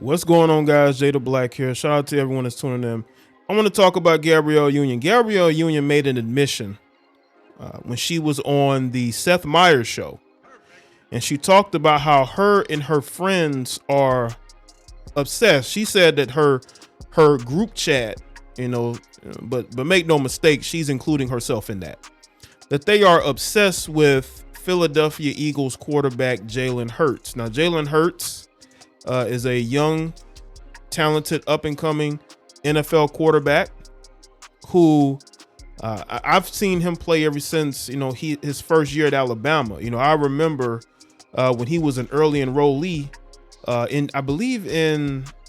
What's going on, guys? Jay the Black here. Shout out to everyone that's tuning in. I want to talk about Gabrielle Union. Gabrielle Union made an admission when she was on the Seth Meyers show, and she talked about how her and her friends are obsessed. She said that her group chat, but make no mistake, she's including herself in that. That they are obsessed with Philadelphia Eagles quarterback Jalen Hurts. Now, Jalen Hurts is a young, talented, up-and-coming NFL quarterback who I've seen him play ever since his first year at Alabama. I remember when he was an early enrollee I believe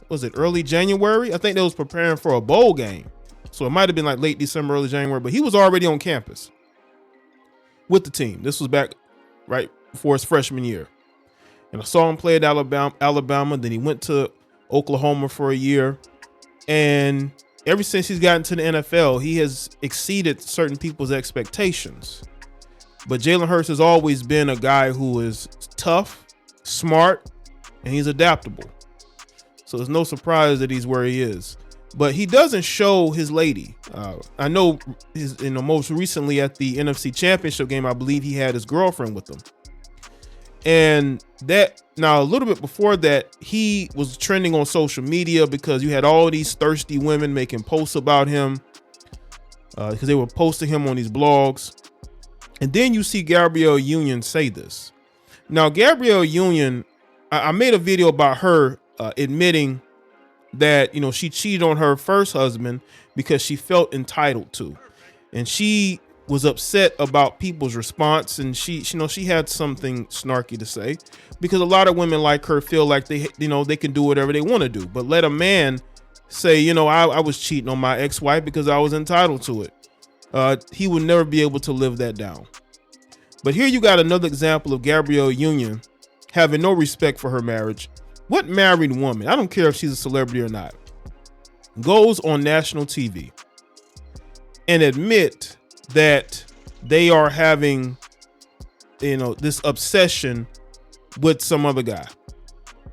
was it early January? I think they was preparing for a bowl game, so it might have been like late December, early January. But he was already on campus with the team. This was back right before his freshman year. And I saw him play at Alabama. Then he went to Oklahoma for a year. And ever since he's gotten to the NFL, he has exceeded certain people's expectations. But Jalen Hurts has always been a guy who is tough, smart, and he's adaptable. So it's no surprise that he's where he is. But he doesn't show his lady. I know most recently at the NFC Championship game, I believe he had his girlfriend with him. And that now a little bit before that, he was trending on social media because you had all these thirsty women making posts about him because they were posting him on these blogs. And then you see Gabrielle Union say this. Now, Gabrielle Union, I made a video about her admitting that, she cheated on her first husband because she felt entitled to. And she was upset about people's response, and she had something snarky to say because a lot of women like her feel like they can do whatever they want to do, but let a man say, I was cheating on my ex-wife because I was entitled to it. He would never be able to live that down. But here you got another example of Gabrielle Union having no respect for her marriage. What married woman, I don't care if she's a celebrity or not, goes on national TV and admit that they are having, this obsession with some other guy?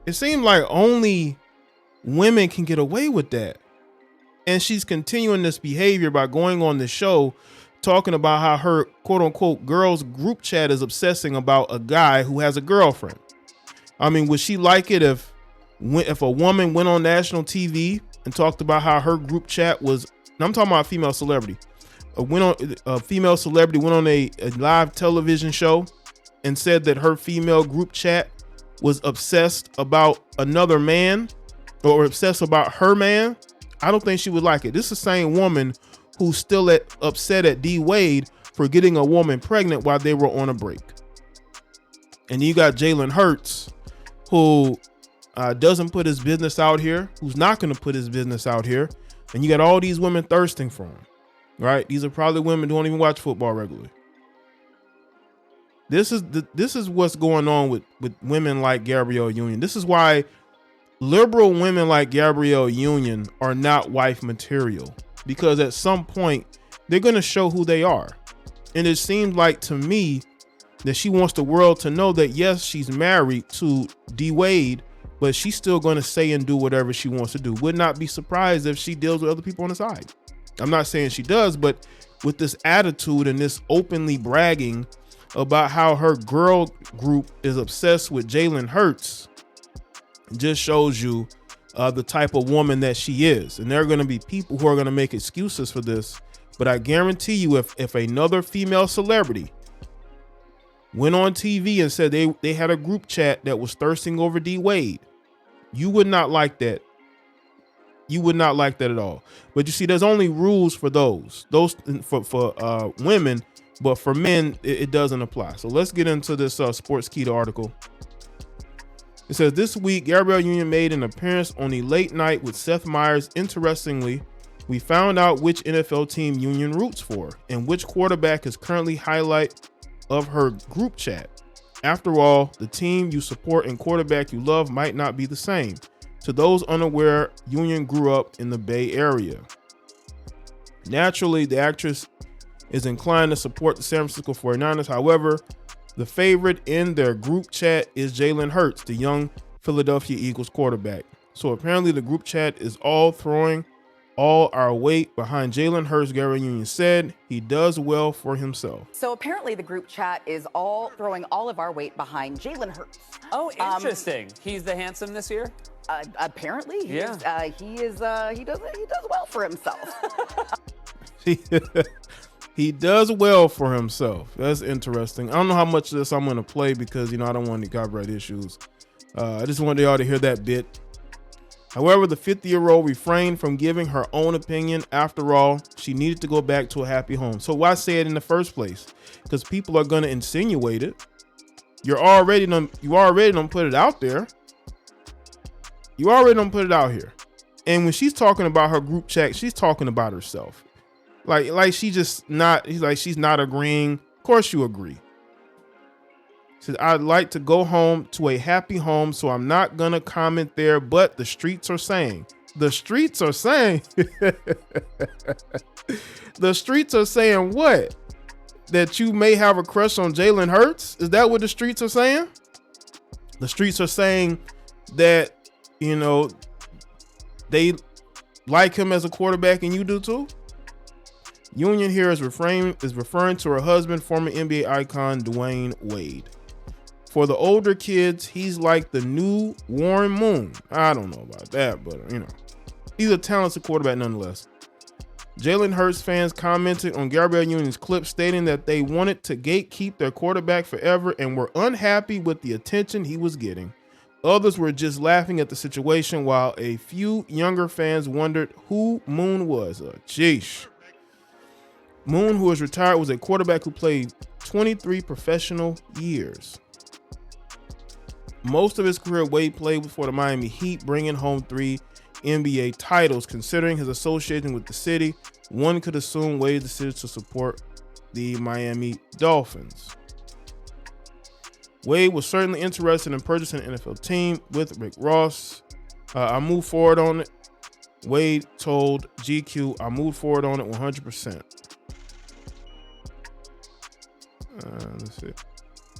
It seemed like only women can get away with that. And she's continuing this behavior by going on the show, talking about how her quote unquote girls group chat is obsessing about a guy who has a girlfriend. I mean, would she like it if a woman went on national TV and talked about how her group chat was, and I'm talking about a female celebrity, a female celebrity went on a live television show and said that her female group chat was obsessed about another man or obsessed about her man? I don't think she would like it. This is the same woman who's still upset at D Wade for getting a woman pregnant while they were on a break. And you got Jalen Hurts, who doesn't put his business out here, who's not going to put his business out here. And you got all these women thirsting for him. Right? These are probably women who don't even watch football regularly. This is what's going on with women like Gabrielle Union. This is why liberal women like Gabrielle Union are not wife material, because at some point they're going to show who they are. And it seems like to me that she wants the world to know that, yes, she's married to D Wade, but she's still going to say and do whatever she wants to do. Would not be surprised if she deals with other people on the side. I'm not saying she does, but with this attitude and this openly bragging about how her girl group is obsessed with Jalen Hurts, just shows you the type of woman that she is. And there are going to be people who are going to make excuses for this. But I guarantee you, if another female celebrity went on TV and said they had a group chat that was thirsting over D Wade, you would not like that. You would not like that at all. But you see, there's only rules for those for women, but for men, it doesn't apply. So let's get into this Sports Keto article. It says, this week, Gabrielle Union made an appearance on the Late Night with Seth Meyers. Interestingly, we found out which NFL team Union roots for and which quarterback is currently highlight of her group chat. After all, the team you support and quarterback you love might not be the same. To those unaware, Union grew up in the Bay Area. Naturally, the actress is inclined to support the San Francisco 49ers. However, the favorite in their group chat is Jalen Hurts, the young Philadelphia Eagles quarterback. So apparently the group chat is all throwing all our weight behind Jalen Hurts. Gabrielle Union said he does well for himself. So apparently the group chat is all throwing all of our weight behind Jalen Hurts. Oh, interesting. He's the handsome this year? Apparently, he does well for himself. He does well for himself. That's interesting. I don't know how much of this I'm going to play because, I don't want any copyright issues. I just wanted y'all to hear that bit. However, the 50-year-old refrained from giving her own opinion. After all, she needed to go back to a happy home. So why say it in the first place? Because people are going to insinuate it. You already done put it out there. You already done put it out here. And when she's talking about her group chat, she's talking about herself. Like she's not agreeing. Of course you agree. She says, I'd like to go home to a happy home, so I'm not going to comment there, but the streets are saying. The streets are saying. The streets are saying what? That you may have a crush on Jalen Hurts? Is that what the streets are saying? The streets are saying that, they like him as a quarterback and you do too? Union here is referring to her husband, former NBA icon Dwayne Wade. For the older kids, he's like the new Warren Moon. I don't know about that, but he's a talented quarterback nonetheless. Jalen Hurts fans commented on Gabrielle Union's clip stating that they wanted to gatekeep their quarterback forever and were unhappy with the attention he was getting. Others were just laughing at the situation, while a few younger fans wondered who Moon was. Jeesh. Moon, who is retired, was a quarterback who played 23 professional years. Most of his career, Wade played for the Miami Heat, bringing home 3 NBA titles. Considering his association with the city, one could assume Wade decided to support the Miami Dolphins. Wade was certainly interested in purchasing an NFL team with Rick Ross. I moved forward on it. Wade told GQ, I moved forward on it 100%. Let's see.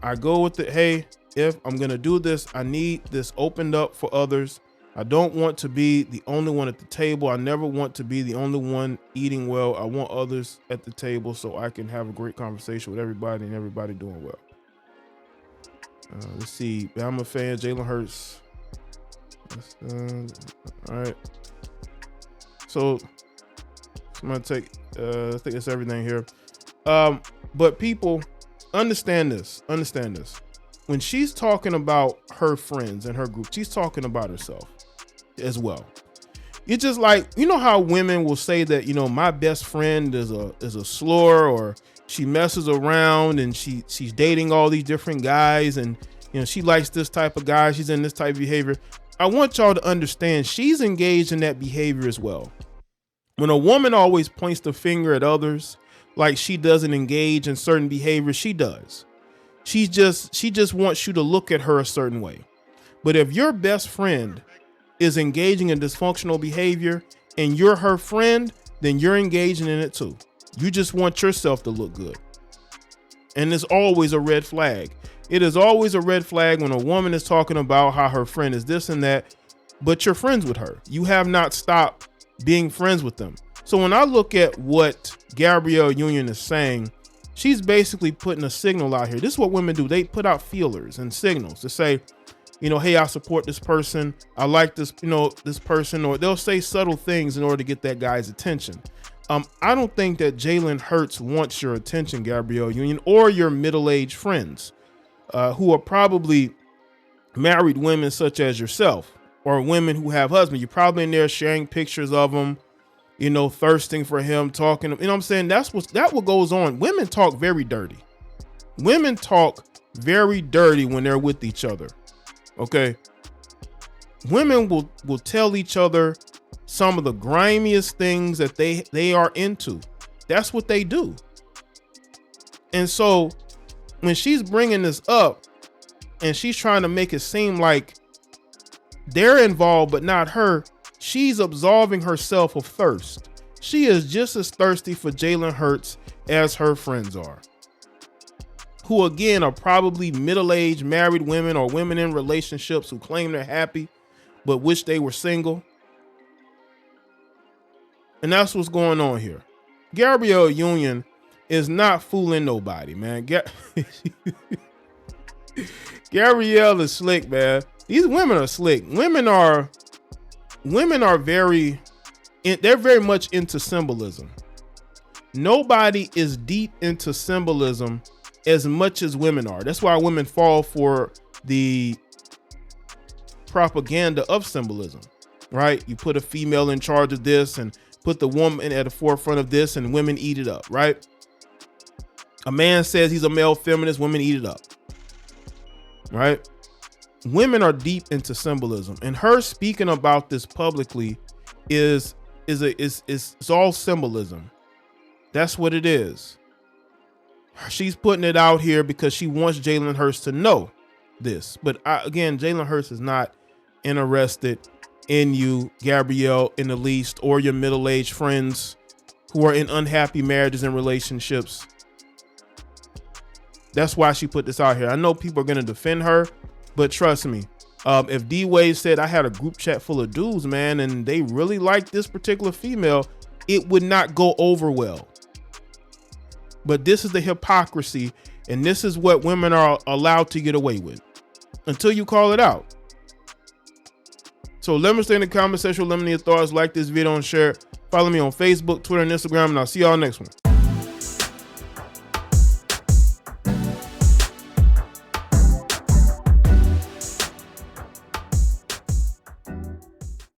I go with it. Hey, if I'm going to do this, I need this opened up for others. I don't want to be the only one at the table. I never want to be the only one eating well. I want others at the table so I can have a great conversation with everybody and everybody doing well. Let's see. I'm a fan. Jalen Hurts. All right. So I'm going to take, I think that's everything here. But people, understand this. When she's talking about her friends and her group, she's talking about herself as well. It's just like, how women will say that, my best friend is a slur, or she messes around and she's dating all these different guys, and she likes this type of guy, she's in this type of behavior. I want y'all to understand she's engaged in that behavior as well. When a woman always points the finger at others, like she doesn't engage in certain behaviors, she does. She just wants you to look at her a certain way. But if your best friend is engaging in dysfunctional behavior and you're her friend, then you're engaging in it too. You just want yourself to look good. And it's always a red flag. It is always a red flag when a woman is talking about how her friend is this and that, but you're friends with her. You have not stopped being friends with them. So when I look at what Gabrielle Union is saying, she's basically putting a signal out here. This is what women do. They put out feelers and signals to say, hey, I support this person. I like this, this person, or they'll say subtle things in order to get that guy's attention. I don't think that Jalen Hurts wants your attention, Gabrielle Union, or your middle-aged friends who are probably married women such as yourself, or women who have husbands. You're probably in there sharing pictures of them, thirsting for him, talking, what I'm saying? That's what goes on. Women talk very dirty. Women talk very dirty when they're with each other. Okay. Women will tell each other some of the grimiest things that they are into. That's what they do. And so when she's bringing this up and she's trying to make it seem like they're involved but not her, she's absolving herself of thirst. She is just as thirsty for Jalen Hurts as her friends are. who again are probably middle-aged married women or women in relationships who claim they're happy but wish they were single. And that's what's going on here. Gabrielle Union is not fooling nobody, man. Gabrielle is slick, man. These women are slick. Women are very much into symbolism. Nobody is deep into symbolism as much as women are. That's why women fall for the propaganda of symbolism, right? You put a female in charge of this and put the woman at the forefront of this, and women eat it up, right? A man says he's a male feminist, women eat it up, right? Women are deep into symbolism, and her speaking about this publicly is all symbolism. That's what it is. She's putting it out here because she wants Jalen Hurts to know this. But again, Jalen Hurts is not interested in you, Gabrielle, in the least, or your middle-aged friends who are in unhappy marriages and relationships. That's why she put this out here. I know people are going to defend her, but trust me, if D-Wade said I had a group chat full of dudes, man, and they really liked this particular female, it would not go over well. But this is the hypocrisy, and this is what women are allowed to get away with until you call it out. So let me stay in the comment section. Let me know your thoughts. Like this video and share it. Follow me on Facebook, Twitter, and Instagram, and I'll see y'all next one.